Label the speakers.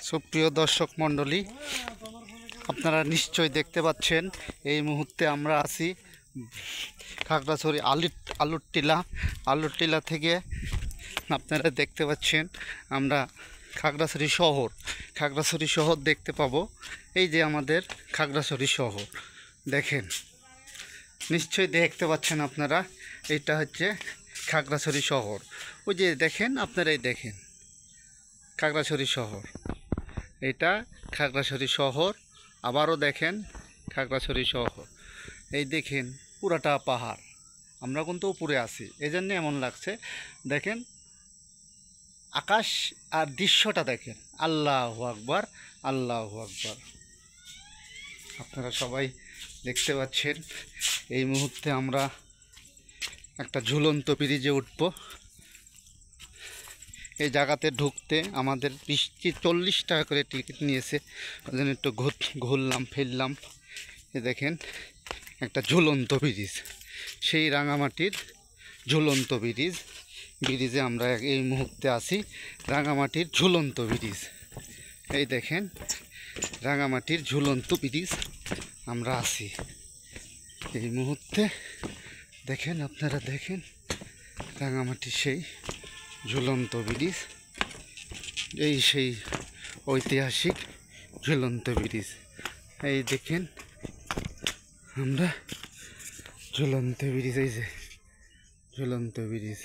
Speaker 1: সুপ্রিয় দর্শক মণ্ডলী, আপনারা নিশ্চয়ই দেখতে পাচ্ছেন এই মুহূর্তে আমরা আছি খাগড়াছড়ি আলুর টিলা থেকে। আপনারা দেখতে পাচ্ছেন আমরা খাগড়াছড়ি শহর দেখতে পাবো। এই যে আমাদের খাগড়াছড়ি শহর দেখেন, নিশ্চয়ই দেখতে পাচ্ছেন আপনারা। এইটা হচ্ছে খাগড়াছড়ি শহর। ওই যে দেখেন, আপনারাই দেখেন খাগড়াছড়ি শহর। এটা খাগড়াছড়ি শহর। আবারও দেখেন খাগড়াছড়ি শহর। এই দেখেন পুরাটা পাহাড়, আমরা কিন্তু উপরে আছি, এই জন্য এমন লাগছে। দেখেন আকাশ আর দৃশ্যটা দেখেন। আল্লাহু আকবার, আল্লাহু আকবার। আপনারা সবাই দেখতে পাচ্ছেন এই মুহূর্তে আমরা একটা ঝুলন্ত ব্রিজে উঠব। এই জায়গাতে ঢুকতে আমাদের 40 টাকা করে টিকিট নিয়েছে। ওই জন্য একটু ঘুরলাম ফিরলাম। এ দেখেন একটা ঝুলন্ত ব্রিজ, সেই রাঙামাটির ঝুলন্ত ব্রিজে আমরা এই মুহূর্তে আছি। রাঙামাটির ঝুলন্ত ব্রিজ, এই দেখেন রাঙামাটির ঝুলন্ত ব্রিজ আমরা আছি এই মুহূর্তে। দেখেন, আপনারা দেখেন রাঙামাটির সেই ঝুলন্ত ব্রিজ, এই সেই ঐতিহাসিক ঝুলন্ত ব্রিজ। এই দেখেন আমরা ঝুলন্ত ব্রিজ, এই যে ঝুলন্ত ব্রিজ।